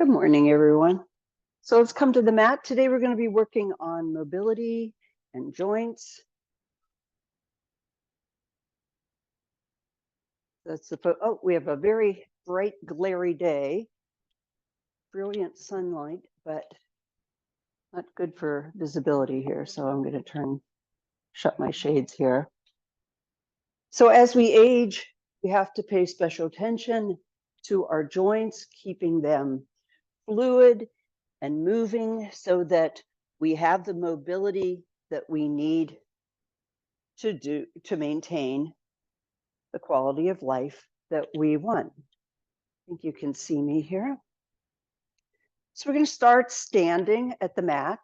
Good morning, everyone. So let's come to the mat. Today we're going to be working on mobility and joints. We have a very bright, glary day. Brilliant sunlight, but not good for visibility here. So I'm going to shut my shades here. So as we age, we have to pay special attention to our joints, keeping them fluid and moving so that we have the mobility that we need to maintain the quality of life that we want. I think you can see me here. So we're going to start standing at the mat.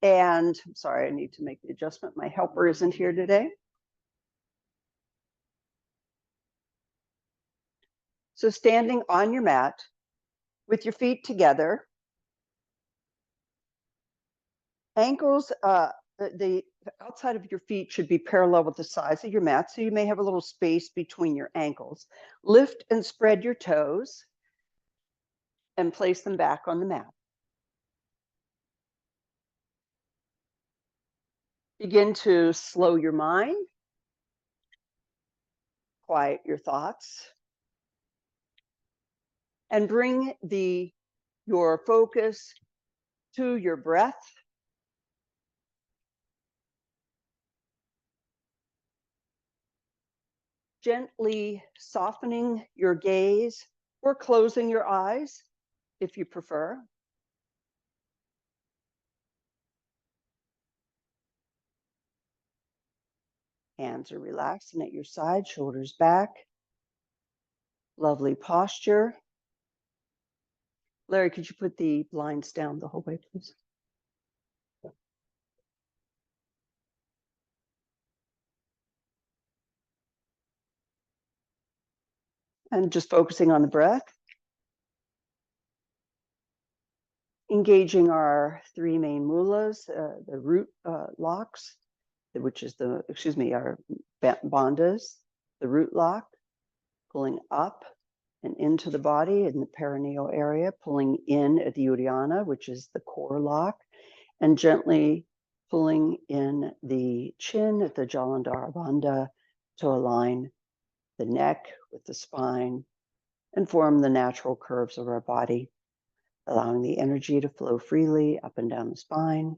And I'm sorry, I need to make the adjustment. My helper isn't here today. So standing on your mat with your feet together, ankles, the outside of your feet should be parallel with the sides of your mat. So you may have a little space between your ankles. Lift and spread your toes and place them back on the mat. Begin to slow your mind, quiet your thoughts, and bring your focus to your breath. Gently softening your gaze or closing your eyes if you prefer. Hands are relaxing at your side, shoulders back. Lovely posture. Larry, could you put the blinds down the whole way, please? And just focusing on the breath. Engaging our three main mulas, the root locks, which is our bandhas, the root lock, pulling up and into the body in the perineal area, pulling in at the Uddiyana, which is the core lock, and gently pulling in the chin at the Jalandhara Bandha to align the neck with the spine and form the natural curves of our body, allowing the energy to flow freely up and down the spine.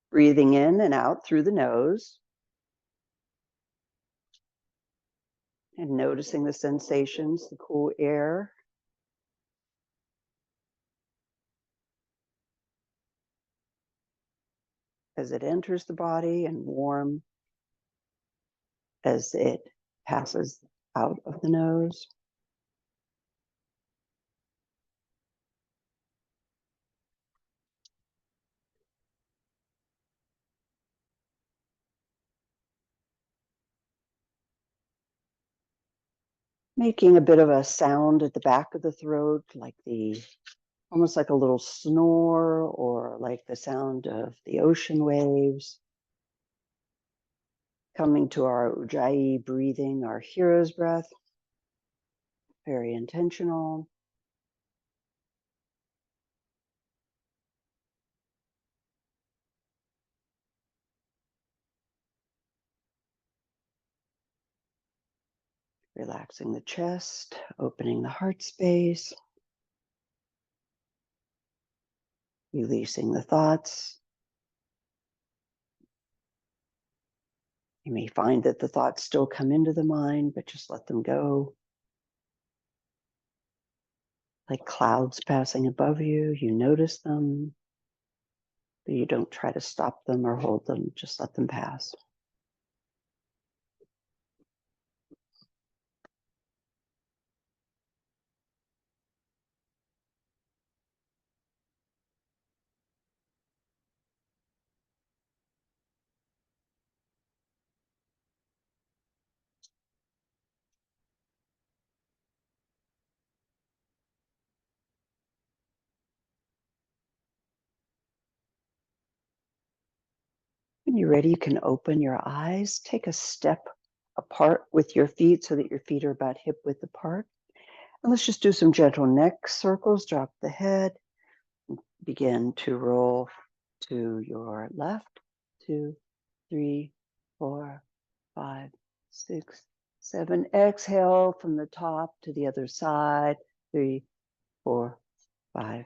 Breathing in and out through the nose. And noticing the sensations, the cool air. As it enters the body and warm as it passes out of the nose. Making a bit of a sound at the back of the throat, almost like a little snore or like the sound of the ocean waves. Coming to our Ujjayi breathing, our hero's breath. Very intentional. Relaxing the chest, opening the heart space. Releasing the thoughts. You may find that the thoughts still come into the mind, but just let them go. Like clouds passing above you, you notice them, but you don't try to stop them or hold them, just let them pass. When you're ready, you can open your eyes, take a step apart with your feet so that your feet are about hip width apart. And let's just do some gentle neck circles. Drop the head. Begin to roll to your left. 2, 3, 4, 5, 6, 7. Exhale from the top to the other side. 3, 4, 5,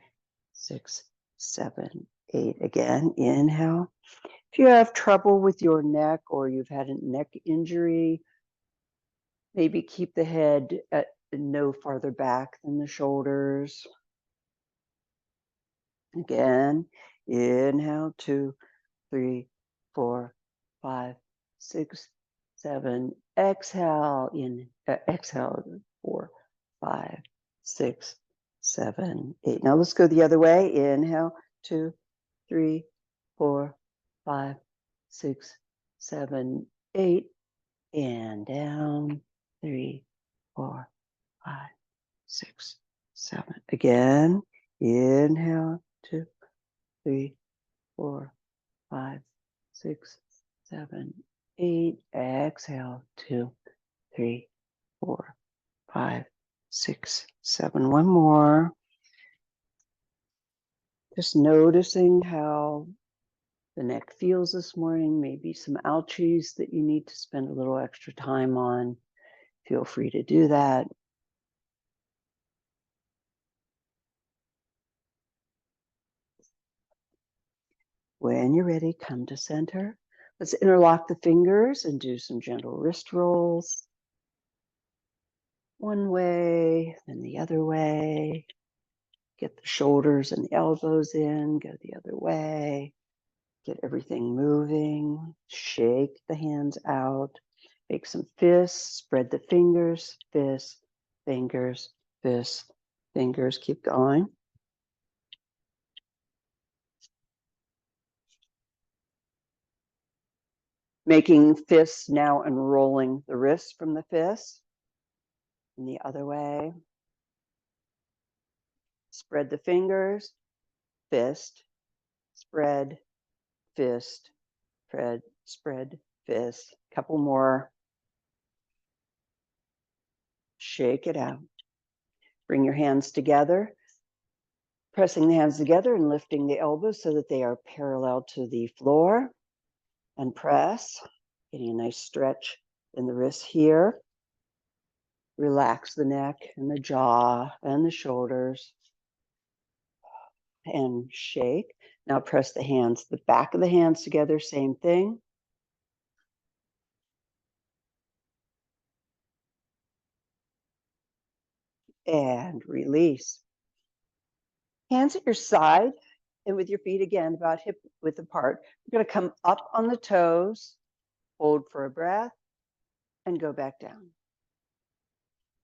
6, 7, 8. Again, inhale. If you have trouble with your neck or you've had a neck injury, maybe keep the head at no farther back than the shoulders. Again, inhale, 2, 3, 4, 5, 6, 7. Exhale, exhale, 4, 5, 6, 7, 8. Now let's go the other way. Inhale, 2, 3, 4, 5, 6, 7, 8. And down. 3, 4, 5, 6, 7. Again, inhale, 2, 3, 4, 5, 6, 7, 8. Exhale, 2, 3, 4, 5, 6, 7. One more. Just noticing how the neck feels this morning, maybe some ouchies that you need to spend a little extra time on. Feel free to do that. When you're ready, come to center. Let's interlock the fingers and do some gentle wrist rolls. One way, then the other way. Get the shoulders and the elbows in, go the other way. Get everything moving. Shake the hands out. Make some fists, spread the fingers, fists, fingers, fists, fingers. Keep going. Making fists now, unrolling the wrists from the fists. And the other way. Spread the fingers, fist, spread, fist, spread, fist. Couple more. Shake it out. Bring your hands together, pressing the hands together and lifting the elbows so that they are parallel to the floor. And press, getting a nice stretch in the wrists here. Relax the neck and the jaw and the shoulders. And shake. Now press the hands, the back of the hands together, same thing. And release. Hands at your side and with your feet again about hip width apart. We're going to come up on the toes, hold for a breath, and go back down.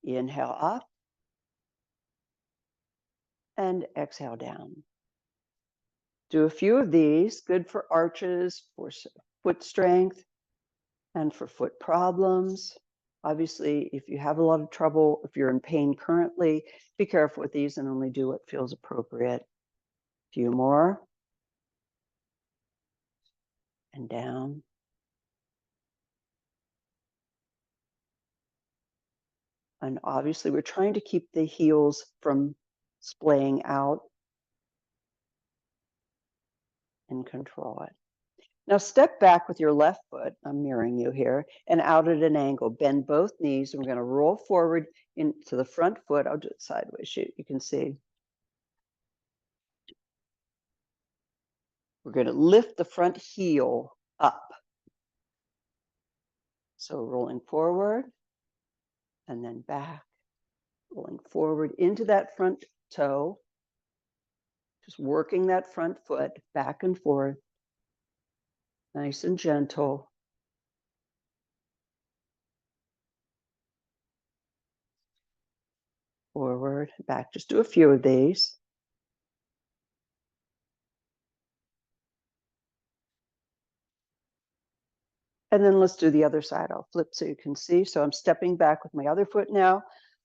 Inhale up and exhale down. Do a few of these, good for arches, for foot strength, and for foot problems. Obviously, if you have a lot of trouble, if you're in pain currently, be careful with these and only do what feels appropriate. A few more. And down. And obviously, we're trying to keep the heels from splaying out and control it. Now step back with your left foot, I'm mirroring you here, and out at an angle. Bend both knees, and we're going to roll forward into the front foot. I'll do it sideways, you can see. We're going to lift the front heel up. So rolling forward and then back, rolling forward into that front toe, just working that front foot back and forth, nice and gentle. Forward, back, just do a few of these. And then let's do the other side. I'll flip so you can see. So I'm stepping back with my other foot now.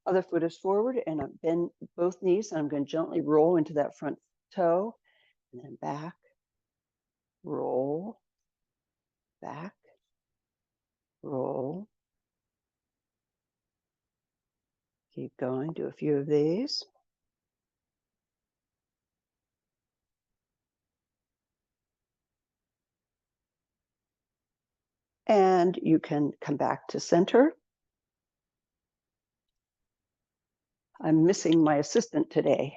Other foot is forward, and I bend both knees, and I'm going to gently roll into that front toe, and then back, roll, back, roll. Keep going, do a few of these. And you can come back to center. I'm missing my assistant today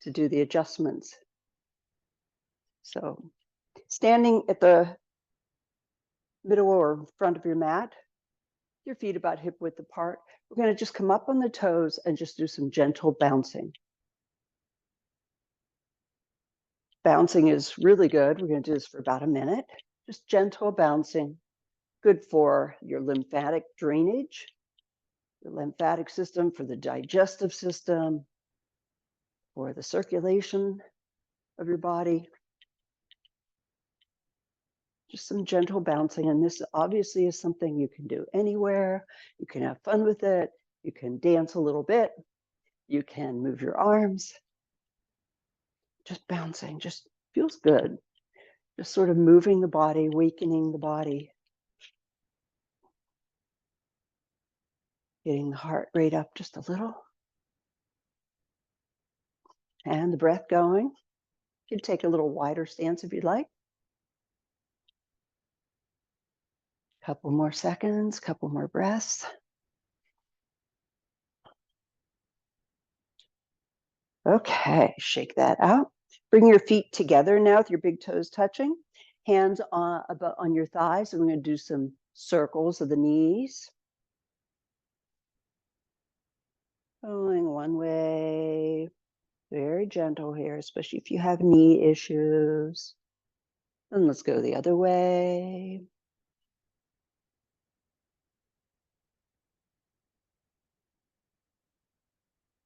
to do the adjustments. So standing at the middle or front of your mat, your feet about hip width apart. We're going to just come up on the toes and just do some gentle bouncing. Bouncing is really good. We're going to do this for about a minute. Just gentle bouncing. Good for your lymphatic drainage, your lymphatic system, for the digestive system, for the circulation of your body. Just some gentle bouncing. And this obviously is something you can do anywhere. You can have fun with it. You can dance a little bit. You can move your arms. Just bouncing, just feels good. Just sort of moving the body, weakening the body. Getting the heart rate up just a little. And the breath going. You can take a little wider stance if you'd like. Couple more seconds, couple more breaths. Okay, shake that out. Bring your feet together now with your big toes touching. Hands on your thighs. And we're going to do some circles of the knees. Going one way. Very gentle here, especially if you have knee issues. And let's go the other way.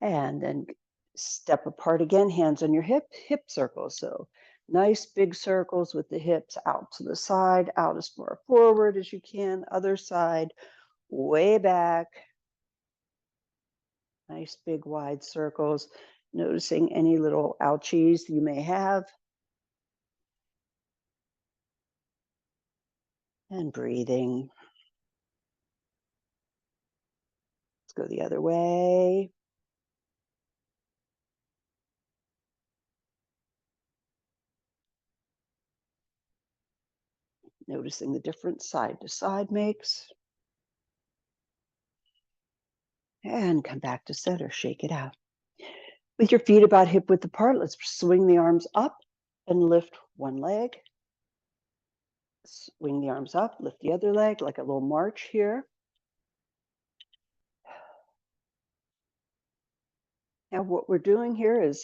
And then step apart again, hands on your hip circles. So nice big circles with the hips out to the side, out as far forward as you can. Other side, way back. Nice big wide circles. Noticing any little ouchies you may have. And breathing. Let's go the other way. Noticing the difference side to side makes. And come back to center, shake it out. With your feet about hip width apart, let's swing the arms up and lift one leg. Swing the arms up, lift the other leg, like a little march here. Now what we're doing here is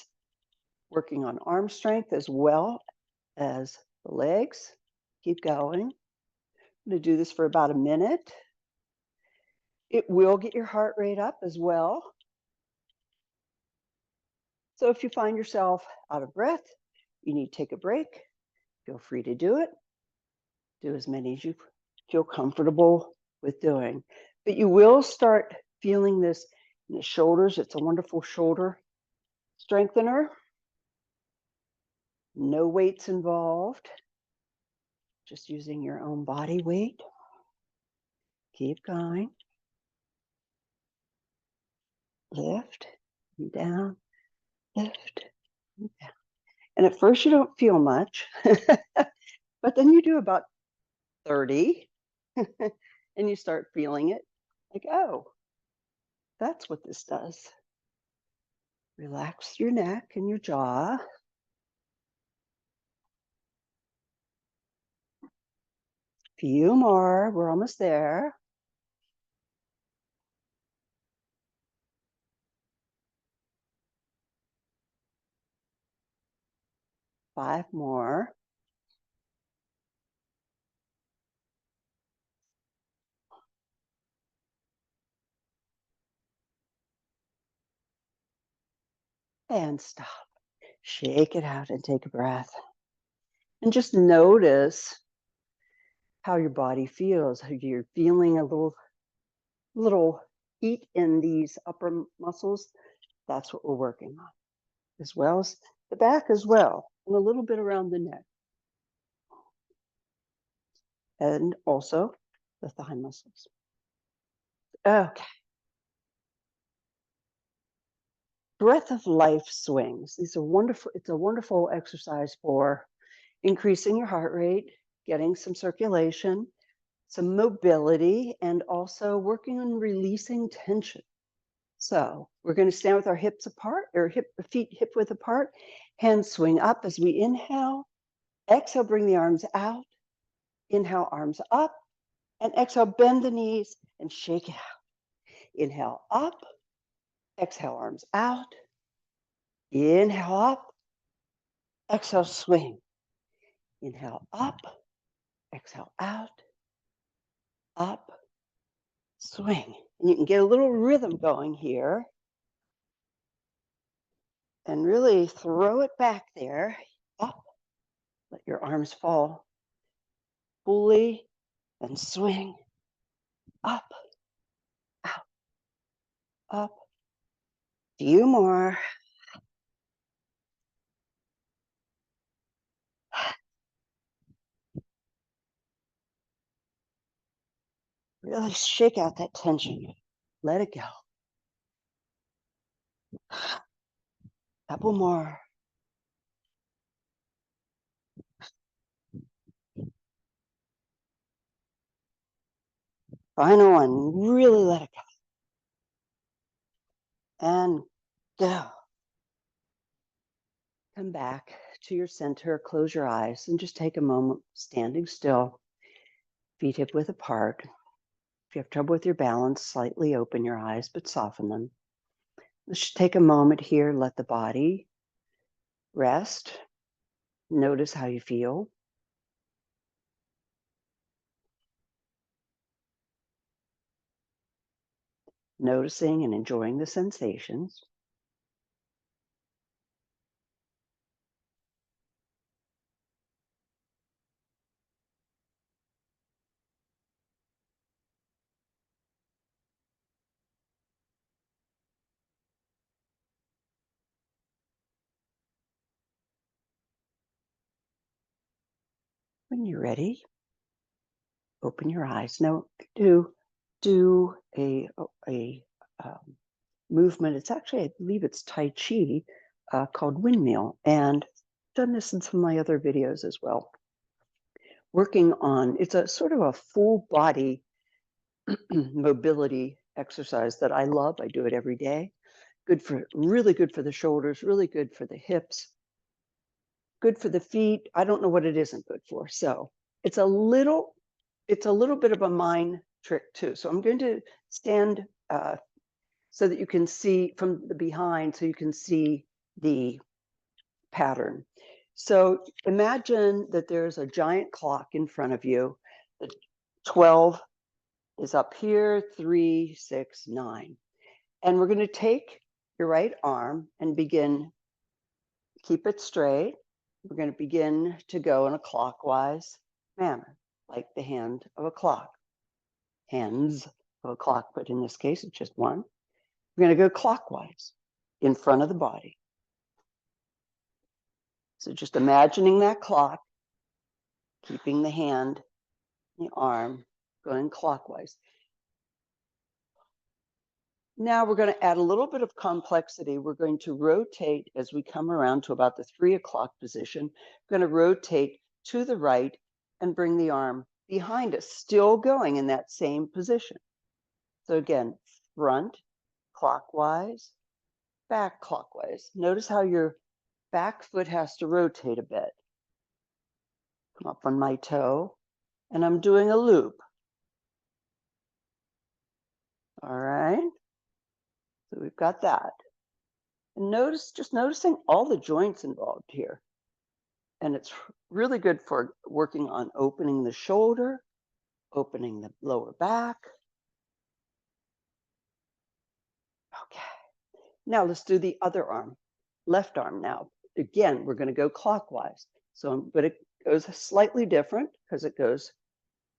working on arm strength as well as the legs. Keep going. I'm going to do this for about a minute. It will get your heart rate up as well. So if you find yourself out of breath, you need to take a break, feel free to do it. Do as many as you feel comfortable with doing. But you will start feeling this in the shoulders. It's a wonderful shoulder strengthener. No weights involved. Just using your own body weight. Keep going. Lift and down, lift and down. And at first you don't feel much, but then you do about 30 and you start feeling it like, oh, that's what this does. Relax your neck and your jaw. Few more, we're almost there. Five more. And stop. Shake it out and take a breath. And just notice how your body feels. How you're feeling a little heat in these upper muscles. That's what we're working on, as well as the back as well, and a little bit around the neck. and also the thigh muscles. Okay. Breath of life swings. These are wonderful. It's a wonderful exercise for increasing your heart rate, getting some circulation, some mobility, and also working on releasing tension. So we're going to stand with our hips apart, or feet hip width apart. Hands swing up as we inhale. Exhale, bring the arms out. Inhale, arms up. And exhale, bend the knees and shake it out. Inhale, up. Exhale, arms out. Inhale, up. Exhale, swing. Inhale, up. Exhale, out. Up. Swing. And you can get a little rhythm going here. And really throw it back there. Up. Let your arms fall fully and swing. Up. Out. Up. Few more. Really shake out that tension. Let it go. Couple more. Final one. Really let it go. And go. Come back to your center. Close your eyes and just take a moment standing still. Feet hip width apart. If you have trouble with your balance, slightly open your eyes, but soften them. Let's just take a moment here. Let the body rest. Notice how you feel. Noticing and enjoying the sensations. When you're ready, open your eyes. Now, do a movement. It's actually, I believe it's Tai Chi, called windmill, and I've done this in some of my other videos as well. Working on, it's a sort of a full body mobility exercise that I love. I do it every day. Really good for the shoulders, really good for the hips, good for the feet. I don't know what it isn't good for. So it's a little bit of a mind trick too. So I'm going to stand so that you can see from the behind, so you can see the pattern. So imagine that there's a giant clock in front of you. The 12 is up here, 3, 6, 9. And we're going to take your right arm and begin, keep it straight. We're going to begin to go in a clockwise manner, like the hand of a clock. Hands of a clock, but in this case, it's just one. We're going to go clockwise in front of the body. So just imagining that clock, keeping the hand, the arm going clockwise. Now we're going to add a little bit of complexity. We're going to rotate as we come around to about the 3 o'clock position. We're going to rotate to the right and bring the arm behind us, still going in that same position. So again, front clockwise, back clockwise. Notice how your back foot has to rotate a bit. Come up on my toe, and I'm doing a loop. All right. So we've got that. And just noticing all the joints involved here. And it's really good for working on opening the shoulder, opening the lower back. Okay. Now let's do the other arm, left arm now. Again, we're going to go clockwise. But it goes slightly different because it goes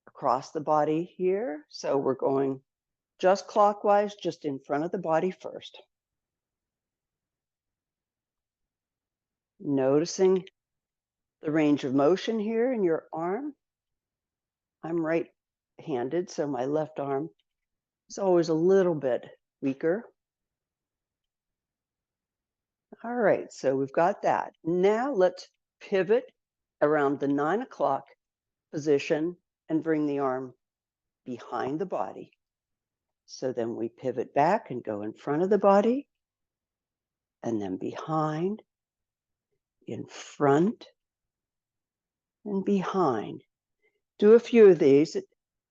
across the body here. So we're going just clockwise, just in front of the body first. Noticing the range of motion here in your arm. I'm right-handed, so my left arm is always a little bit weaker. All right, so we've got that. Now let's pivot around the 9 o'clock position and bring the arm behind the body. So then we pivot back and go in front of the body, and then behind, in front, and behind. Do a few of these.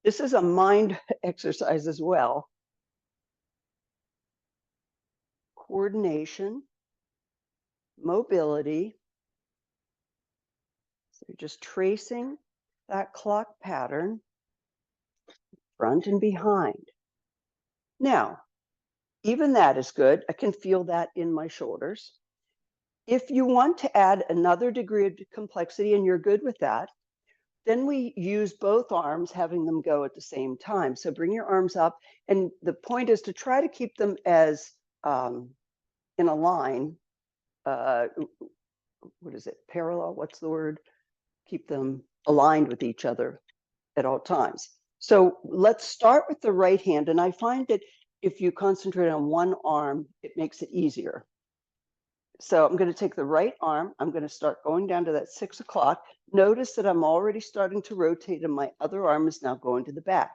This is a mind exercise as well. Coordination, mobility. So you're just tracing that clock pattern, front and behind. Now, even that is good. I can feel that in my shoulders. If you want to add another degree of complexity and you're good with that, then we use both arms, having them go at the same time. So bring your arms up, and the point is to try to keep them as in a line. What is it? Parallel? What's the word? Keep them aligned with each other at all times. So let's start with the right hand. And I find that if you concentrate on one arm, it makes it easier. So I'm going to take the right arm. I'm going to start going down to that 6 o'clock. Notice that I'm already starting to rotate and my other arm is now going to the back.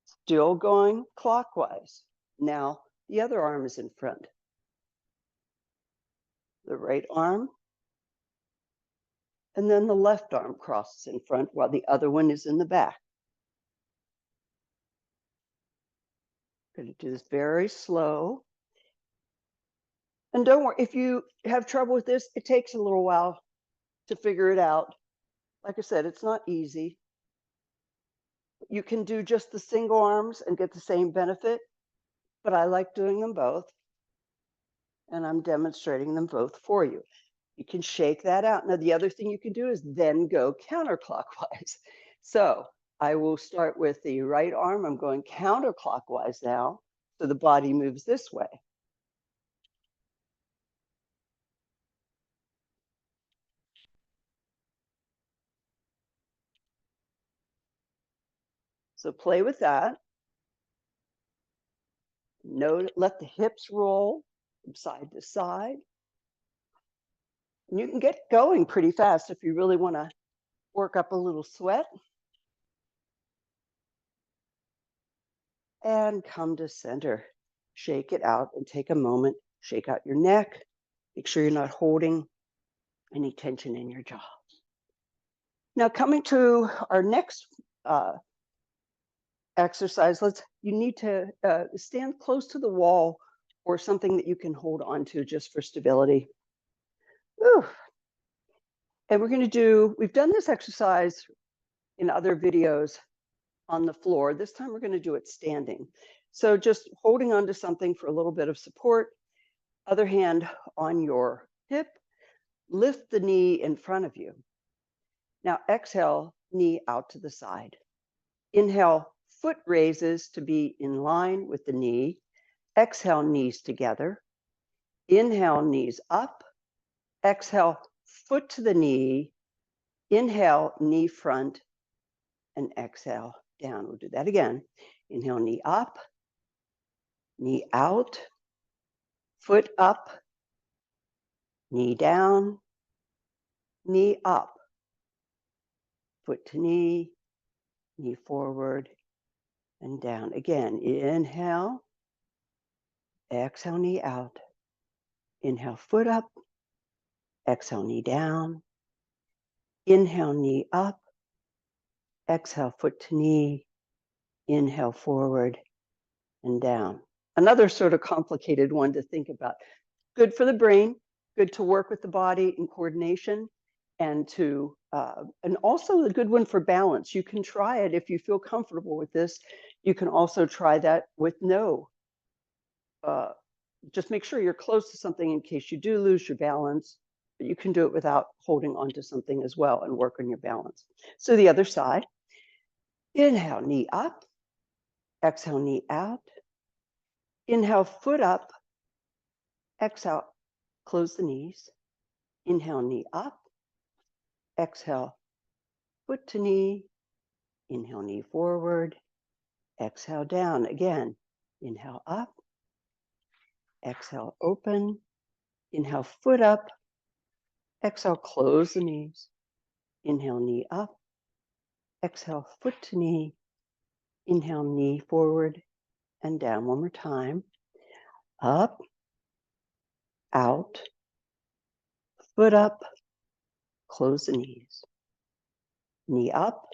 Still going clockwise. Now the other arm is in front. The right arm. And then the left arm crosses in front while the other one is in the back. I'm going to do this very slow. And don't worry, if you have trouble with this, it takes a little while to figure it out. Like I said, it's not easy. You can do just the single arms and get the same benefit, but I like doing them both. And I'm demonstrating them both for you. You can shake that out. Now, the other thing you can do is then go counterclockwise. So I will start with the right arm. I'm going counterclockwise now. So the body moves this way. So play with that. Let the hips roll from side to side. And you can get going pretty fast if you really want to work up a little sweat. And come to center. Shake it out and take a moment. Shake out your neck. Make sure you're not holding any tension in your jaw. Now, coming to our next exercise, you need to stand close to the wall or something that you can hold on to just for stability. Whew. And we've done this exercise in other videos on the floor. This time we're going to do it standing. So just holding on to something for a little bit of support. Other hand on your hip. Lift the knee in front of you. Now exhale, knee out to the side. Inhale, foot raises to be in line with the knee. Exhale, knees together. Inhale, knees up. Exhale, foot to the knee. Inhale, knee front. And exhale, down. We'll do that again. Inhale, knee up. Knee out. Foot up. Knee down. Knee up. Foot to knee. Knee forward and down. Again, inhale. Exhale, knee out. Inhale, foot up. Exhale, knee down. Inhale, knee up. Exhale, foot to knee. Inhale, forward and down. Another sort of complicated one to think about. Good for the brain, good to work with the body in coordination, and also a good one for balance. You can try it if you feel comfortable with this. You can also try that with just make sure you're close to something in case you do lose your balance, but you can do it without holding onto something as well and work on your balance. So the other side, inhale, knee up, exhale, knee out, inhale, foot up, exhale, close the knees, inhale, knee up, exhale, foot to knee, Inhale, knee forward. Exhale, down. Again, inhale, up. Exhale, open. Inhale, foot up. Exhale, close the knees. Inhale, knee up. Exhale, foot to knee. Inhale, knee forward and down. One more time. Up, out, foot up, close the knees. Knee up,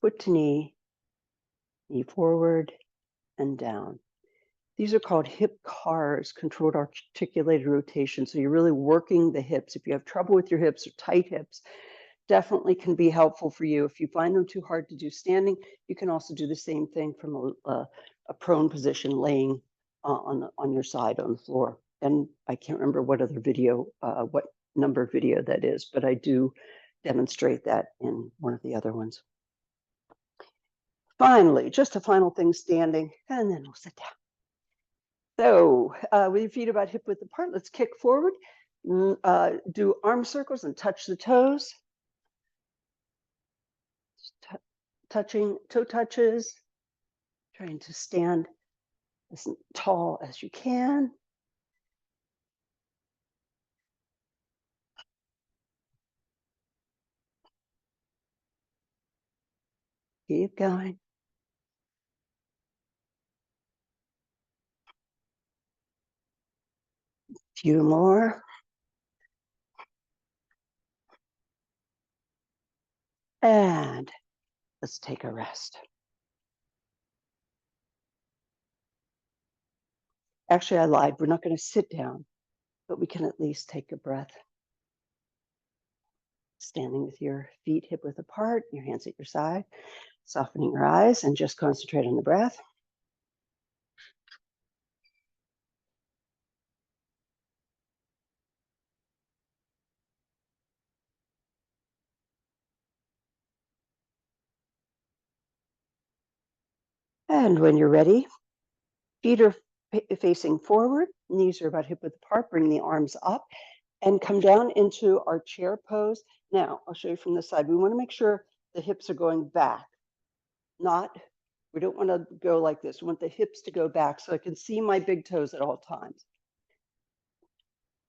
foot to knee forward and down. These are called hip CARs, controlled articulated rotation. So you're really working the hips. If you have trouble with your hips or tight hips, definitely can be helpful for you. If you find them too hard to do standing, you can also do the same thing from a prone position, laying on your side on the floor. And I can't remember what other video, what number video that is, but I do demonstrate that in one of the other ones. Finally, just a final thing, standing, and then we'll sit down. So with your feet about hip width apart, let's kick forward, do arm circles and touch the toes. Touching toe touches, trying to stand as tall as you can. Keep going. Few more. And let's take a rest. Actually, I lied. We're not going to sit down, but we can at least take a breath. Standing with your feet hip width apart, your hands at your side, softening your eyes, and just concentrate on the breath. And when you're ready, feet are facing forward, knees are about hip width apart, bring the arms up and come down into our chair pose. Now, I'll show you from this side. We want to make sure the hips are going back, we don't want to go like this. We want the hips to go back so I can see my big toes at all times.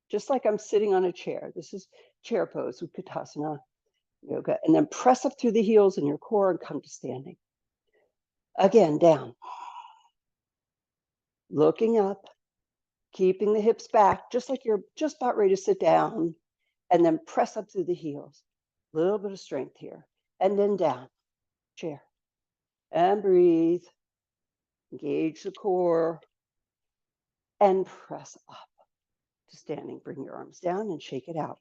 Just like I'm sitting on a chair. This is chair pose, Utkatasana yoga. And then press up through the heels in your core and come to standing. Again, down. Looking up, keeping the hips back, just like you're just about ready to sit down. And then press up through the heels. A little bit of strength here. And then down, chair. And breathe. Engage the core. And press up to standing. Bring your arms down and shake it out.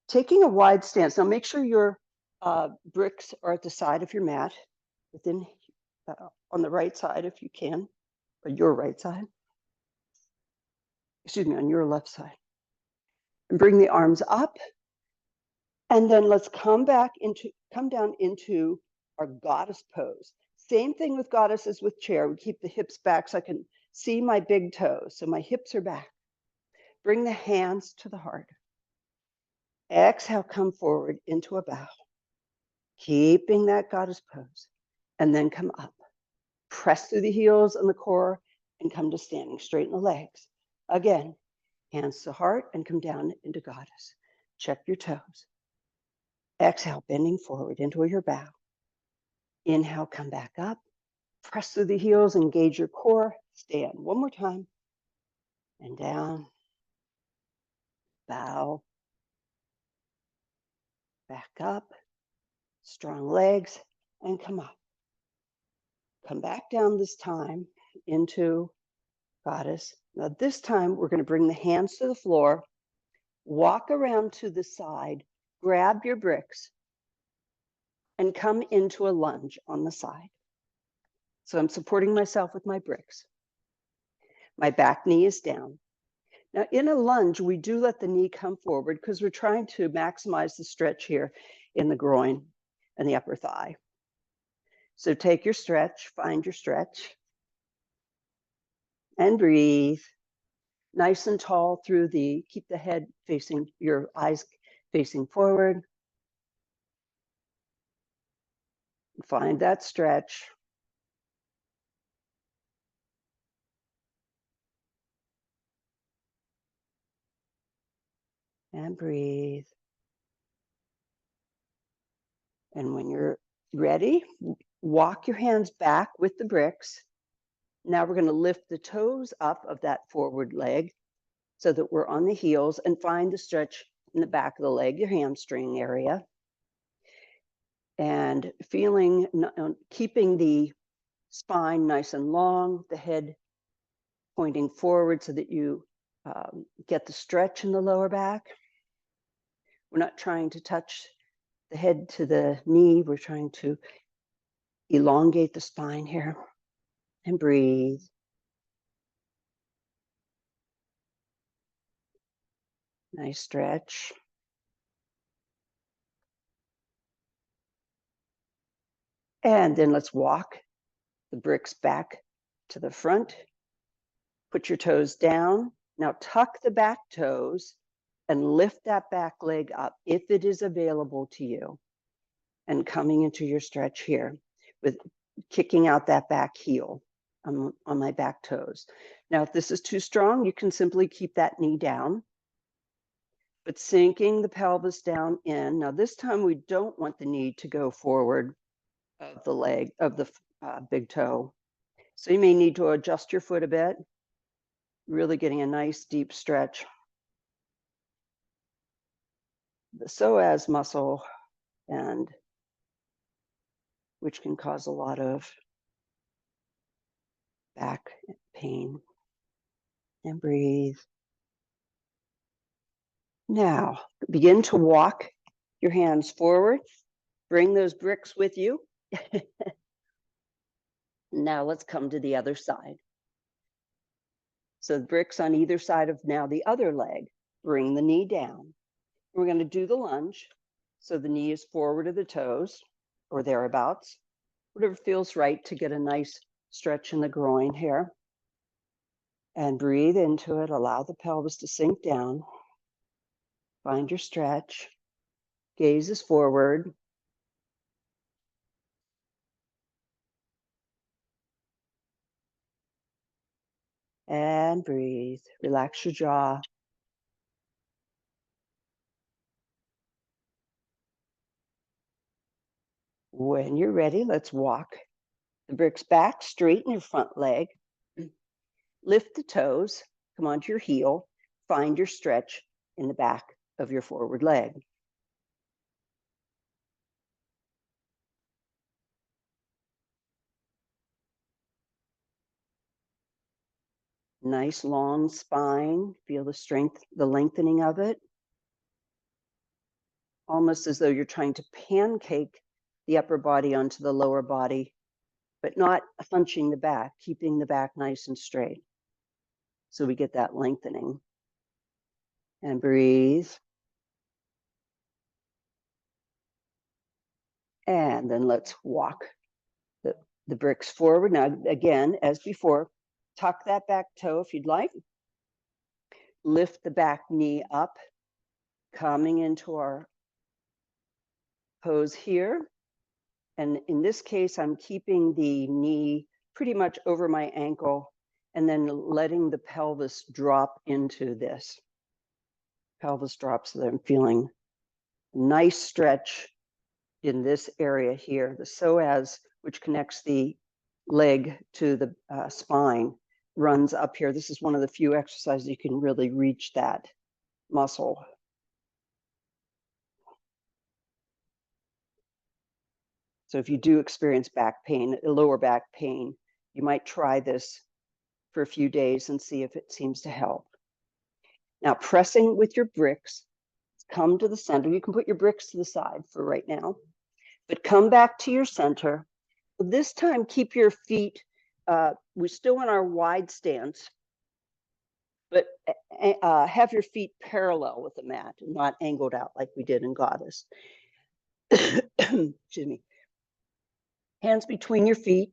Taking a wide stance. Now make sure your bricks are at the side of your mat, within on the right side if you can, or your right side. Excuse me, on your left side. And bring the arms up. And then let's come down into our goddess pose. Same thing with goddess as with chair. We keep the hips back so I can see my big toes. So my hips are back. Bring the hands to the heart. Exhale, come forward into a bow. Keeping that goddess pose. And then come up. Press through the heels and the core and come to standing. Straighten the legs. Again, hands to heart and come down into goddess. Check your toes. Exhale, bending forward into your bow. Inhale, come back up. Press through the heels, engage your core. Stand one more time. And down. Bow. Back up. Strong legs. And come up. Come back down this time into goddess. Now this time we're going to bring the hands to the floor. Walk around to the side. Grab your bricks. And come into a lunge on the side. So I'm supporting myself with my bricks. My back knee is down. Now in a lunge, we do let the knee come forward because we're trying to maximize the stretch here in the groin and the upper thigh. So take your stretch, find your stretch, and breathe. Nice and tall through keep the head facing, your eyes facing forward. Find that stretch. And breathe. And when you're ready, walk your hands back with the bricks. Now we're going to lift the toes up of that forward leg so that we're on the heels, and find the stretch in the back of the leg, your hamstring area. And feeling, keeping the spine nice and long, the head pointing forward so that you get the stretch in the lower back. We're not trying to touch the head to the knee. We're trying to elongate the spine here. And breathe. Nice stretch. And then let's walk the bricks back to the front. Put your toes down. Now tuck the back toes and lift that back leg up if it is available to you. And coming into your stretch here with kicking out that back heel on my back toes. Now, if this is too strong, you can simply keep that knee down, but sinking the pelvis down in. Now, this time we don't want the knee to go forward of the leg, of the big toe. So you may need to adjust your foot a bit, really getting a nice deep stretch. The psoas muscle, and which can cause a lot of back pain. And breathe. Now, begin to walk your hands forward. Bring those bricks with you. Now let's come to the other side. So the bricks on either side of now the other leg. Bring the knee down. We're going to do the lunge. So the knee is forward of the toes or thereabouts. Whatever feels right to get a nice stretch in the groin here. And breathe into it. Allow the pelvis to sink down. Find your stretch. Gaze is forward. And breathe. Relax your jaw. When you're ready, let's walk the bricks back, straighten your front leg. Lift the toes, come onto your heel. Find your stretch in the back of your forward leg. Nice long spine. Feel the strength, the lengthening of it. Almost as though you're trying to pancake the upper body onto the lower body, but not hunching the back, keeping the back nice and straight. So we get that lengthening. And breathe. And then let's walk the bricks forward. Now, again, as before, tuck that back toe if you'd like. Lift the back knee up, coming into our pose here. And in this case, I'm keeping the knee pretty much over my ankle and then letting the pelvis drop into this. Pelvis drops so that I'm feeling a nice stretch in this area here. The psoas, which connects the leg to the spine, runs up here. This is one of the few exercises you can really reach that muscle. So if you do experience back pain, lower back pain, you might try this for a few days and see if it seems to help. Now, pressing with your bricks, come to the center. You can put your bricks to the side for right now, but come back to your center. This time, keep your feet, we're still in our wide stance, but have your feet parallel with the mat, not angled out like we did in Goddess. Excuse me. Hands between your feet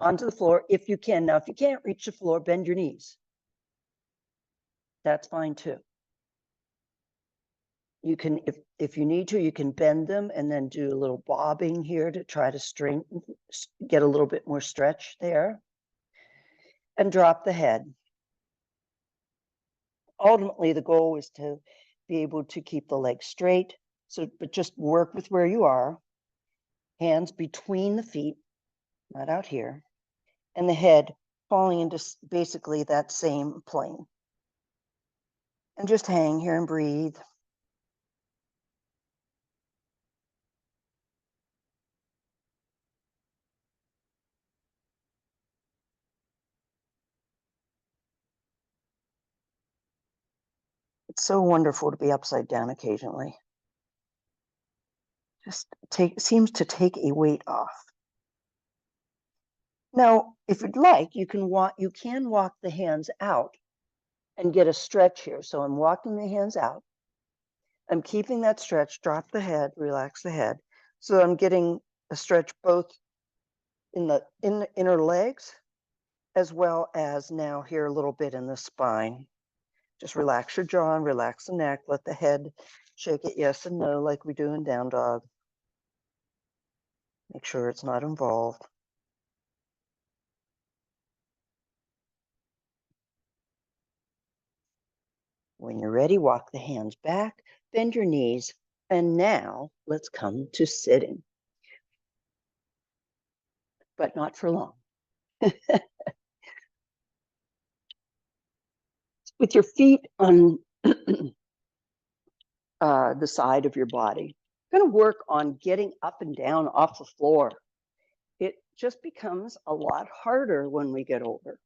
onto the floor if you can. Now, if you can't reach the floor, bend your knees. That's fine too. You can, if you need to, you can bend them and then do a little bobbing here to try to strengthen, get a little bit more stretch there. And drop the head. Ultimately, the goal is to be able to keep the legs straight. So, but just work with where you are. Hands between the feet, not out here. And the head falling into basically that same plane. And just hang here and breathe. It's so wonderful to be upside down occasionally. Just seems to take a weight off. Now, if you'd like, you can walk the hands out and get a stretch here. So I'm walking the hands out. I'm keeping that stretch, drop the head, relax the head. So I'm getting a stretch both in the inner legs, as well as now here a little bit in the spine. Just relax your jaw and relax the neck. Let the head shake it yes and no like we do in down dog. Make sure it's not involved. When you're ready, walk the hands back, bend your knees, and now let's come to sitting. But not for long. With your feet on the side of your body, going to work on getting up and down off the floor. It just becomes a lot harder when we get older.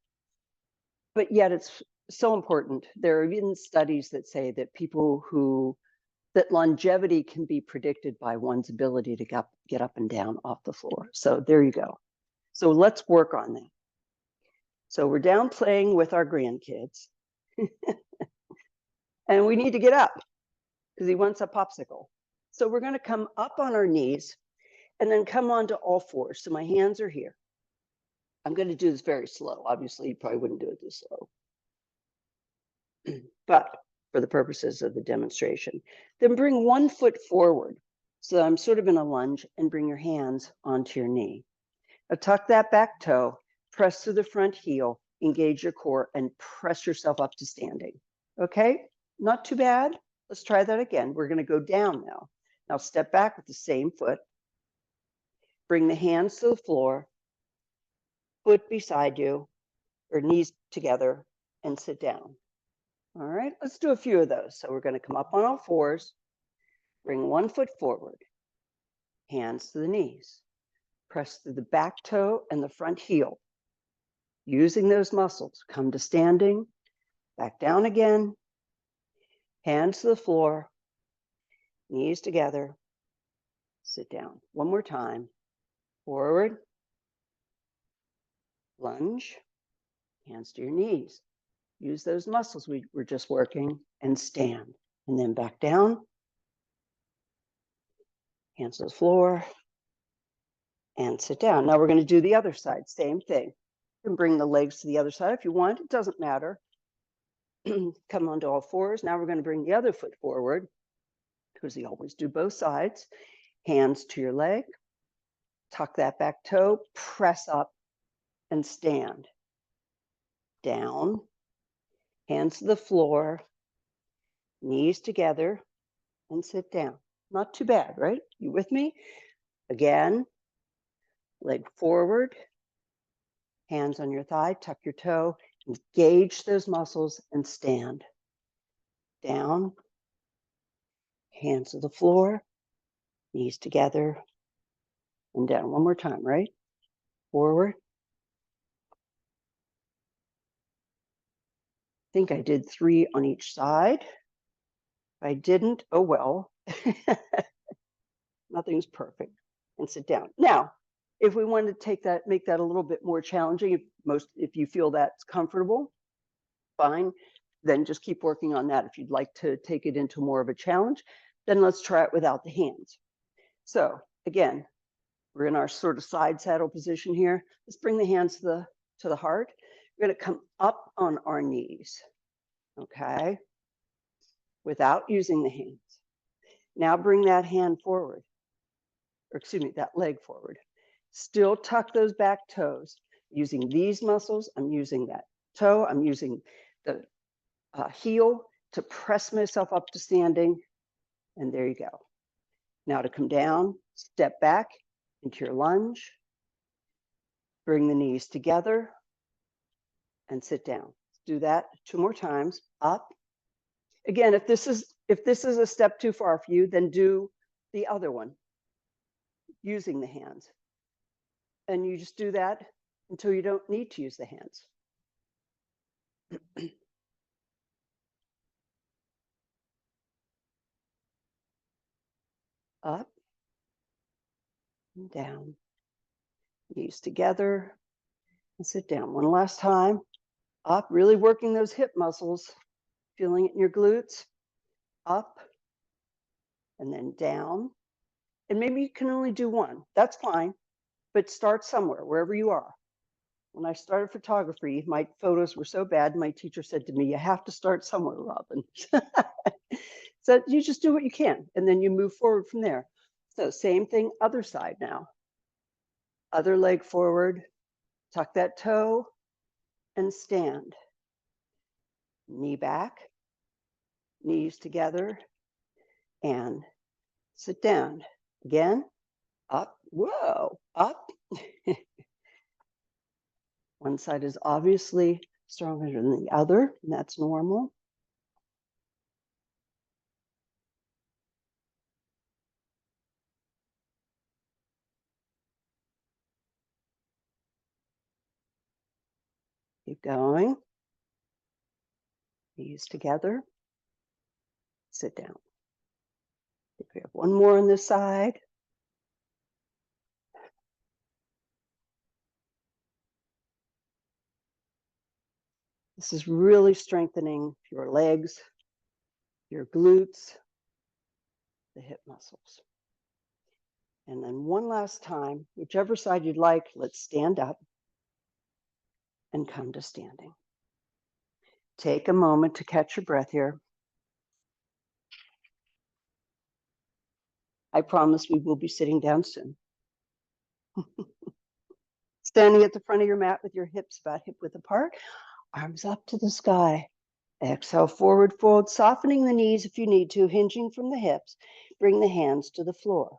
But yet it's so important. There are even studies that say that that longevity can be predicted by one's ability to get up and down off the floor. So there you go. So let's work on that. So we're down playing with our grandkids. And we need to get up because he wants a popsicle. So we're going to come up on our knees and then come onto all fours. So my hands are here. I'm going to do this very slow. Obviously, you probably wouldn't do it this slow. But for the purposes of the demonstration, then bring one foot forward. So I'm sort of in a lunge, and bring your hands onto your knee. Now tuck that back toe, press through the front heel, engage your core, and press yourself up to standing. Okay, not too bad. Let's try that again. We're going to go down now. Now step back with the same foot. Bring the hands to the floor, foot beside you, or knees together, and sit down. All right, let's do a few of those. So we're going to come up on all fours, bring one foot forward, hands to the knees, press through the back toe and the front heel. Using those muscles, come to standing, back down again, hands to the floor, knees together, sit down. One more time, forward, lunge, hands to your knees. Use those muscles we were just working and stand. And then back down, hands to the floor, and sit down. Now we're going to do the other side, same thing. You can bring the legs to the other side if you want, it doesn't matter. Come onto all fours. Now we're going to bring the other foot forward, because you always do both sides. Hands to your leg, tuck that back toe, press up and stand. Down, hands to the floor, knees together, and sit down. Not too bad, right? You with me? Again, leg forward, hands on your thigh, tuck your toe, engage those muscles and stand. Down, hands to the floor, knees together, and down. One more time, right? Forward. I think I did 3 on each side. If I didn't, oh well. Nothing's perfect. And sit down. Now, if we want to make that a little bit more challenging, if you feel that's comfortable, fine, then just keep working on that. If you'd like to take it into more of a challenge, then let's try it without the hands. So again, we're in our sort of side saddle position here. Let's bring the hands to the heart. We're going to come up on our knees, okay, without using the hands. Now bring that hand forward, or excuse me, that leg forward. Still tuck those back toes. Using these muscles, I'm using that toe, I'm using the heel to press myself up to standing, and there you go. Now to come down, step back into your lunge, bring the knees together, and sit down. Do that 2 more times, up. Again, if this is a step too far for you, then do the other one using the hands. And you just do that until you don't need to use the hands. Up and down, knees together, and sit down. One last time, up, really working those hip muscles, feeling it in your glutes, up, and then down. And maybe you can only do one, that's fine, but start somewhere, wherever you are. When I started photography, my photos were so bad, my teacher said to me, you have to start somewhere, Robin. So you just do what you can, and then you move forward from there. So same thing, other side now. Other leg forward, tuck that toe, and stand. Knee back, knees together, and sit down. Again, up, whoa, up. One side is obviously stronger than the other, and that's normal. Keep going. Knees together. Sit down. If we have one more on this side. This is really strengthening your legs, your glutes, the hip muscles. And then one last time, whichever side you'd like, let's stand up and come to standing. Take a moment to catch your breath here. I promise we will be sitting down soon. Standing at the front of your mat with your hips about hip width apart, arms up to the sky. Exhale, forward fold, softening the knees if you need to, hinging from the hips. Bring the hands to the floor.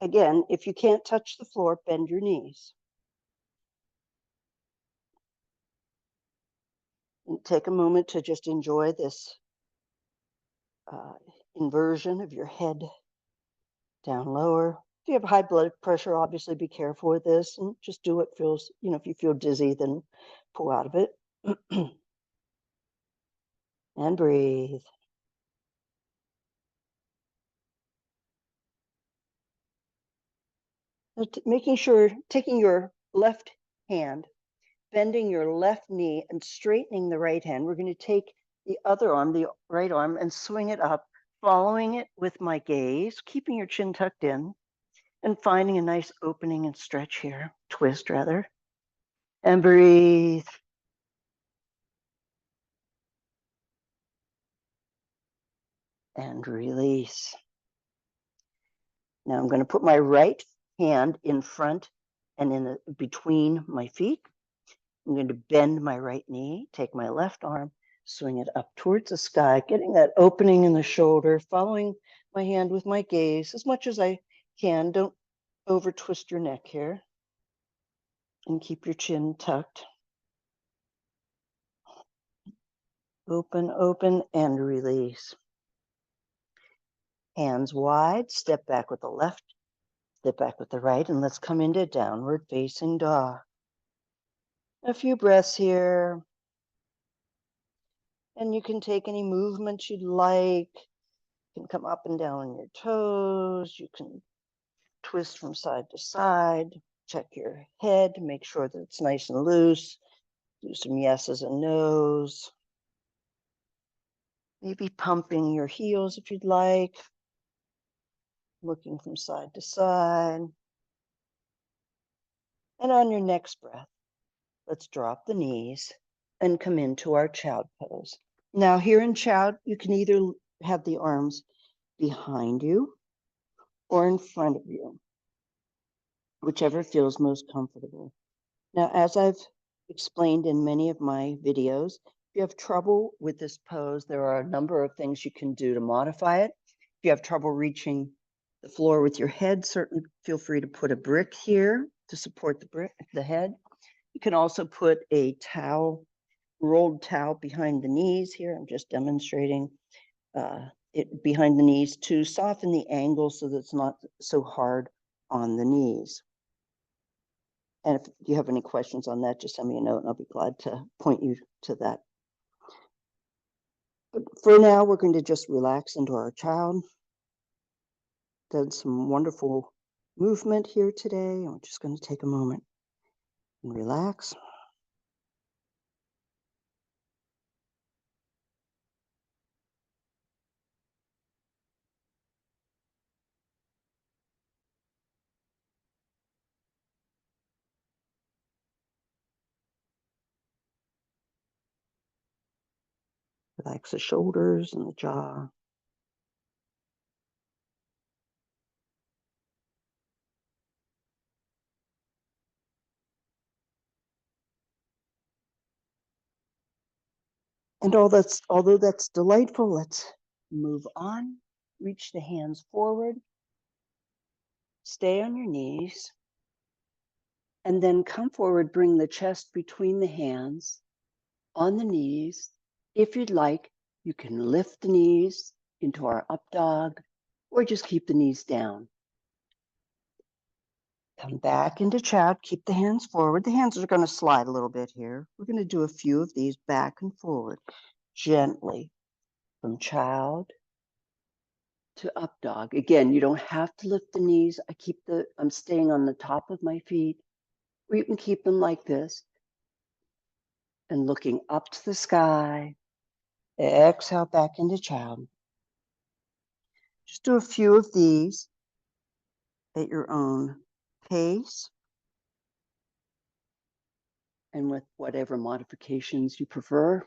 Again, if you can't touch the floor, bend your knees. And take a moment to just enjoy this inversion of your head down lower. If you have high blood pressure, obviously be careful with this and just do what feels, if you feel dizzy, then pull out of it. And breathe. Making sure, taking your left hand, bending your left knee and straightening the right hand. We're going to take the other arm, the right arm, and swing it up, following it with my gaze, keeping your chin tucked in, and finding a nice opening and stretch here, twist rather, and breathe. And release. Now I'm going to put my right hand in front and in between my feet. I'm going to bend my right knee, take my left arm, swing it up towards the sky, getting that opening in the shoulder, following my hand with my gaze as much as I can. Don't over twist your neck here, and keep your chin tucked. Open, open, and release. Hands wide, step back with the left, step back with the right, and let's come into downward facing dog. A few breaths here. And you can take any movements you'd like. You can come up and down on your toes. You can twist from side to side. Check your head to make sure that it's nice and loose. Do some yeses and nos. Maybe pumping your heels if you'd like. Looking from side to side. And on your next breath, let's drop the knees and come into our child pose. Now here in child, you can either have the arms behind you or in front of you, whichever feels most comfortable. Now, as I've explained in many of my videos, if you have trouble with this pose, there are a number of things you can do to modify it. If you have trouble reaching the floor with your head, certainly feel free to put a brick here to support the head. You can also put a towel, rolled towel behind the knees here. I'm just demonstrating it behind the knees to soften the angle so that it's not so hard on the knees. And if you have any questions on that, just send me a note and I'll be glad to point you to that. But for now, we're going to just relax into our child. Done some wonderful movement here today. I'm just going to take a moment and relax. Relax the shoulders and the jaw. And although that's delightful, let's move on. Reach the hands forward. Stay on your knees. And then come forward, bring the chest between the hands, on the knees. If you'd like, you can lift the knees into our up dog, or just keep the knees down. Come back into child, keep the hands forward. The hands are going to slide a little bit here. We're going to do a few of these back and forward, gently, from child to up dog. Again, you don't have to lift the knees. I'm staying on the top of my feet, or you can keep them like this and looking up to the sky. Exhale back into child. Just do a few of these at your own pace and with whatever modifications you prefer.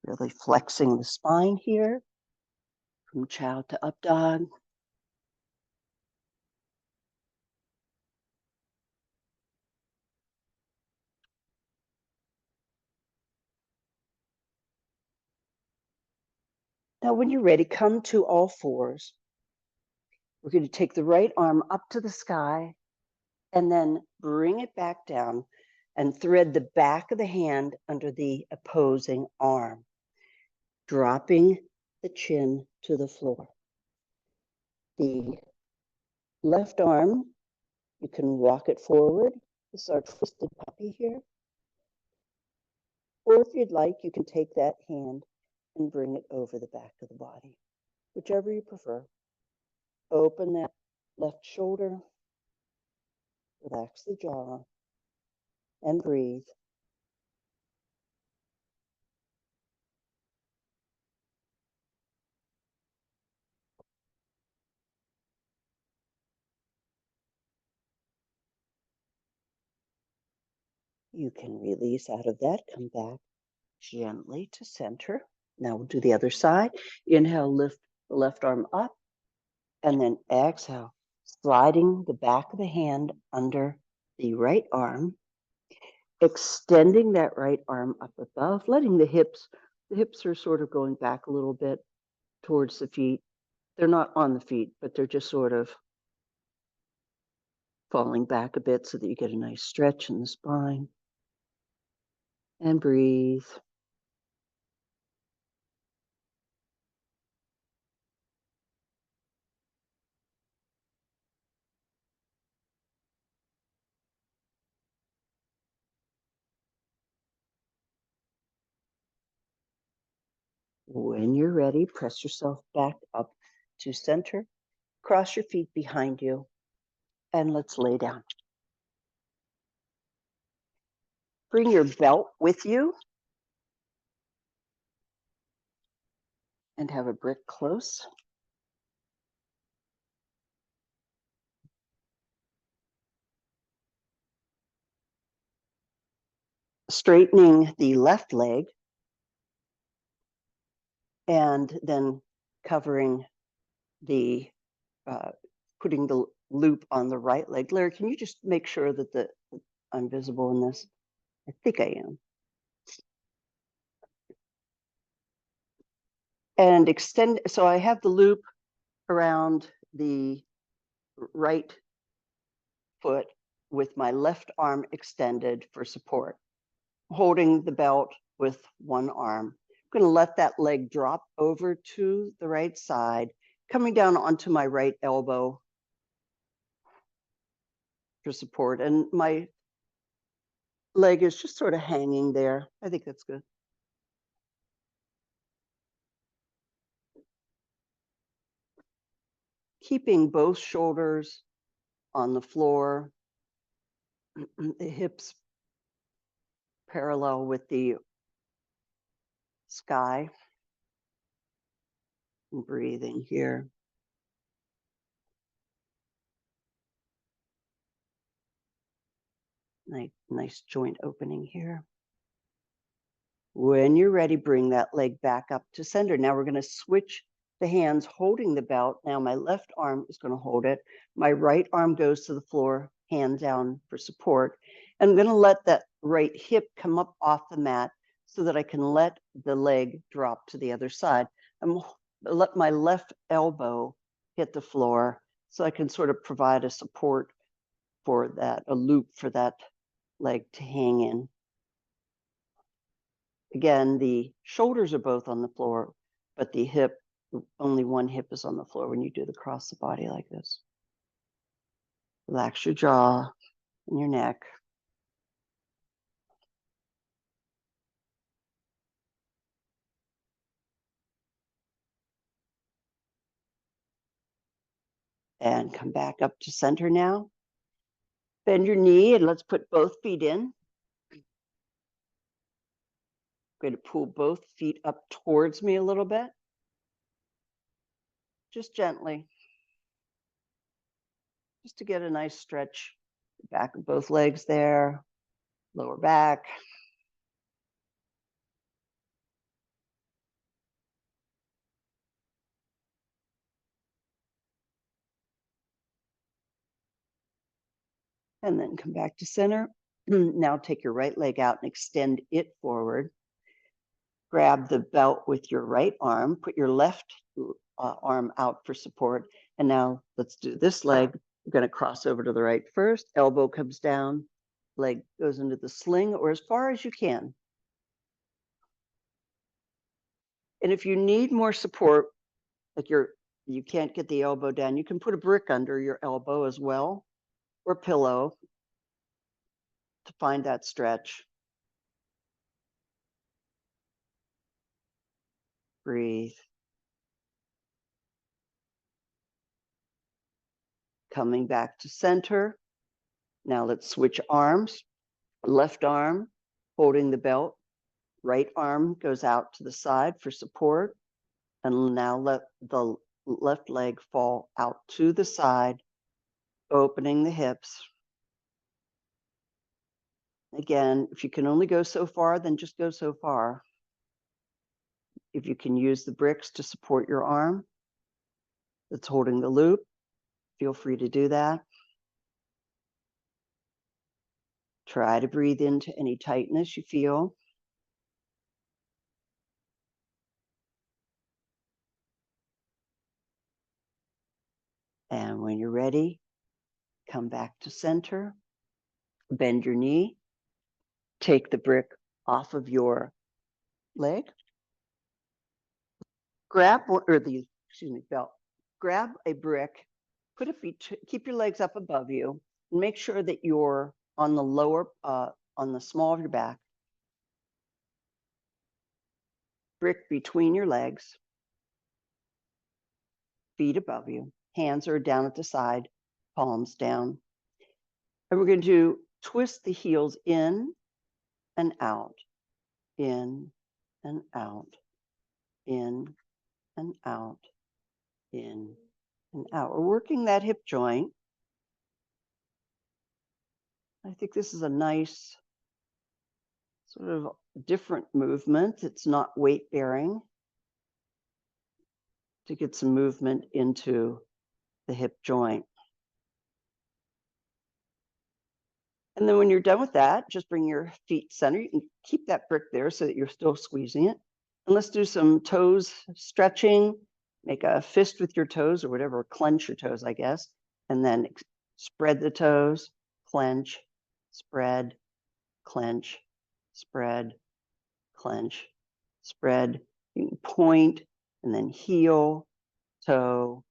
Really flexing the spine here from child to up dog. Now, when you're ready, come to all fours. We're going to take the right arm up to the sky and then bring it back down and thread the back of the hand under the opposing arm, dropping the chin to the floor. The left arm, you can walk it forward. This is our twisted puppy here. Or if you'd like, you can take that hand and bring it over the back of the body, whichever you prefer. Open that left shoulder, relax the jaw, and breathe. You can release out of that, come back gently to center. Now we'll do the other side. Inhale, lift the left arm up, and then exhale, sliding the back of the hand under the right arm, extending that right arm up above, letting the hips are sort of going back a little bit towards the feet. They're not on the feet, but they're just sort of falling back a bit so that you get a nice stretch in the spine. And breathe. When you're ready, press yourself back up to center, cross your feet behind you, and let's lay down. Bring your belt with you and have a brick close. straightening the left leg and then covering the, putting the loop on the right leg. Larry, can you just make sure that I'm visible in this? I think I am. And extend, so I have the loop around the right foot with my left arm extended for support, holding the belt with one arm. I'm going to let that leg drop over to the right side, coming down onto my right elbow for support. And my leg is just sort of hanging there. I think that's good. Keeping both shoulders on the floor, the hips parallel with the sky. And breathing here. Nice joint opening here. When you're ready, bring that leg back up to center. Now we're going to switch the hands holding the belt. Now my left arm is going to hold it. My right arm goes to the floor, hand down for support. And I'm going to let that right hip come up off the mat so that I can let the leg drop to the other side. I'm let my left elbow hit the floor so I can sort of provide a support for that, a loop for that leg to hang in. Again, the shoulders are both on the floor, but the hip, only one hip is on the floor when you do the cross the body like this. Relax your jaw and your neck. And come back up to center now. Bend your knee and let's put both feet in. I'm going to pull both feet up towards me a little bit. Just gently. Just to get a nice stretch. Back of both legs there. Lower back. And then come back to center. Now take your right leg out and extend it forward. Grab the belt with your right arm, put your left arm out for support. And now let's do this leg. We're going to cross over to the right first. Elbow comes down, leg goes into the sling or as far as you can. And if you need more support, like you can't get the elbow down, you can put a brick under your elbow as well, or pillow to find that stretch. Breathe. Coming back to center. Now let's switch arms. Left arm holding the belt. Right arm goes out to the side for support. And now let the left leg fall out to the side, opening the hips. Again, if you can only go so far, then just go so far. If you can use the bricks to support your arm that's holding the loop, feel free to do that. Try to breathe into any tightness you feel. And when you're ready, come back to center, bend your knee, take the brick off of your leg, grab belt, grab a brick, put keep your legs up above you, and make sure that you're on the lower, on the small of your back. Brick between your legs, feet above you, hands are down at the side, palms down. And we're going to twist the heels in and out, in and out, in and out, in and out. We're working that hip joint. I think this is a nice sort of different movement. It's not weight bearing, to get some movement into the hip joint. And then when you're done with that, just bring your feet center. You can keep that brick there so that you're still squeezing it. And let's do some toes stretching. Make a fist with your toes or whatever, clench your toes, I guess. And then spread the toes, clench, spread, clench, spread, clench, spread. You can point and then heel, toe,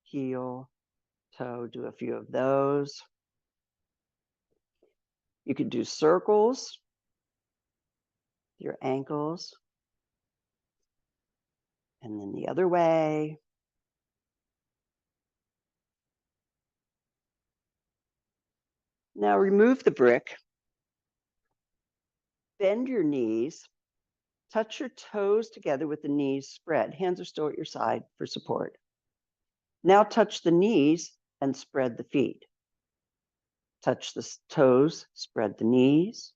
heel, toe. Do a few of those. You could do circles, your ankles, and then the other way. Now remove the brick, bend your knees, touch your toes together with the knees spread. Hands are still at your side for support. Now touch the knees and spread the feet. Touch the toes, spread the knees.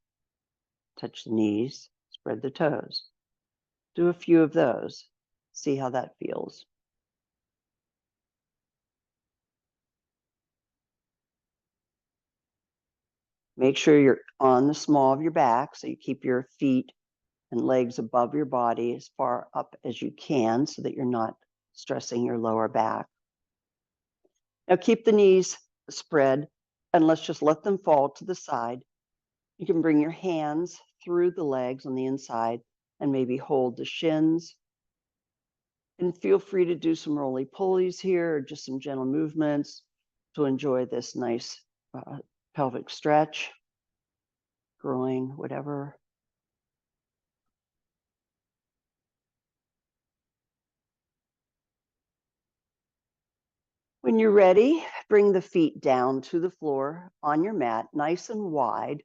Touch the knees, spread the toes. Do a few of those. See how that feels. Make sure you're on the small of your back so you keep your feet and legs above your body as far up as you can so that you're not stressing your lower back. Now keep the knees spread and let's just let them fall to the side. You can bring your hands through the legs on the inside and maybe hold the shins. And feel free to do some roly-polies here or just some gentle movements to enjoy this nice pelvic stretch, groin, whatever. When you're ready, bring the feet down to the floor on your mat, nice and wide,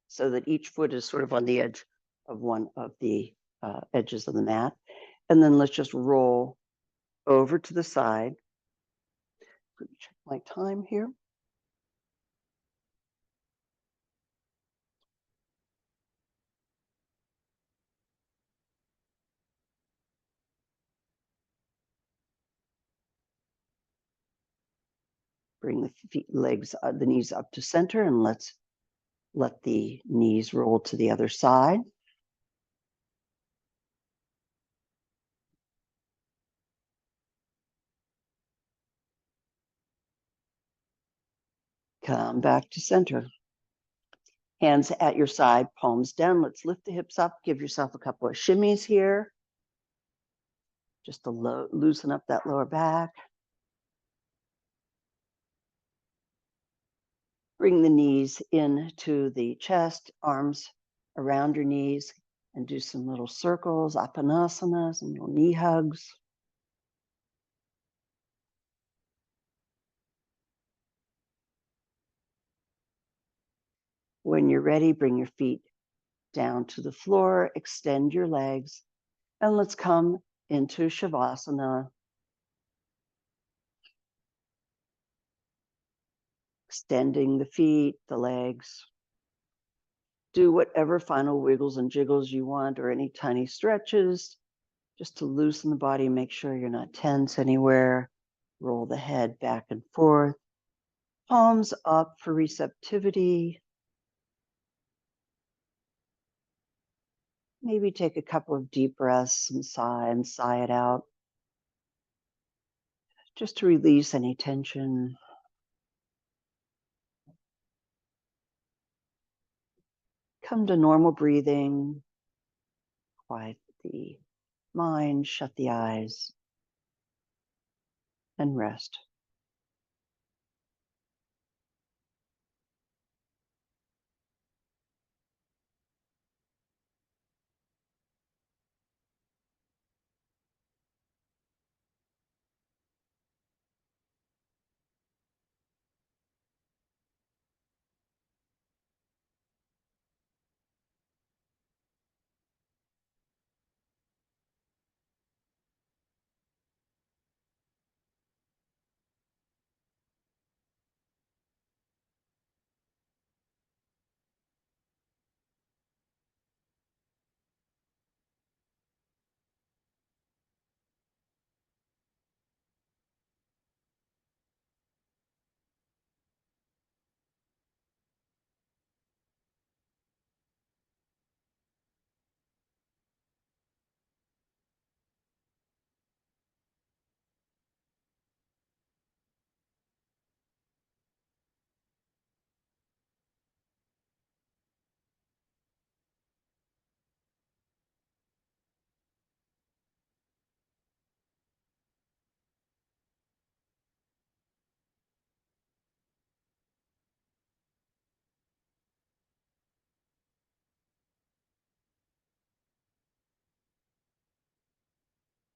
so that each foot is sort of on the edge of one of the edges of the mat. And then let's just roll over to the side. Let me check my time here. Bring the feet, legs, the knees up to center, and let's let the knees roll to the other side. Come back to center. Hands at your side, palms down. Let's lift the hips up. Give yourself a couple of shimmies here. Just to loosen up that lower back. Bring the knees into the chest, arms around your knees, and do some little circles, apanasanas, and little knee hugs. When you're ready, bring your feet down to the floor, extend your legs, and let's come into Shavasana. Extending the feet, the legs. Do whatever final wiggles and jiggles you want or any tiny stretches just to loosen the body, make sure you're not tense anywhere. Roll the head back and forth. Palms up for receptivity. Maybe take a couple of deep breaths and sigh it out. Just to release any tension. Come to normal breathing. Quiet the mind, shut the eyes, and rest.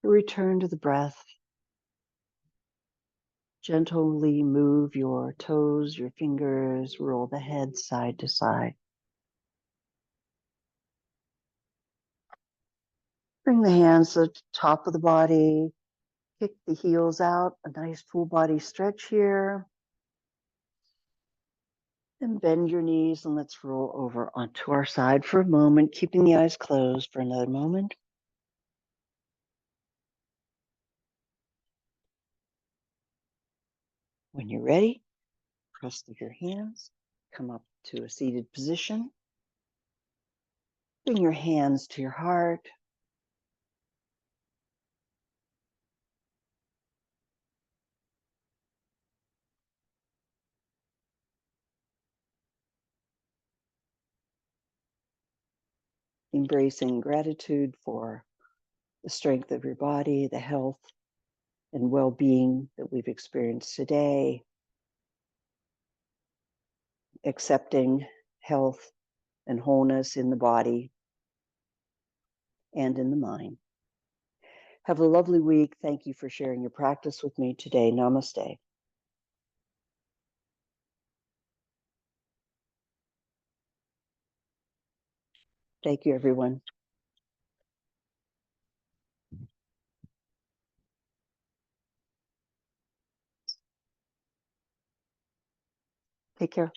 return to the breath. Gently move your toes, your fingers, roll the head side to side. Bring the hands to the top of the body. Kick the heels out. A nice full body stretch here. And bend your knees and let's roll over onto our side for a moment, keeping the eyes closed for another moment. When you're ready, press through your hands, come up to a seated position. Bring your hands to your heart. Embracing gratitude for the strength of your body, the health and well-being that we've experienced today. Accepting health and wholeness in the body and in the mind. Have a lovely week. Thank you for sharing your practice with me today. Namaste. Thank you, everyone. Take care.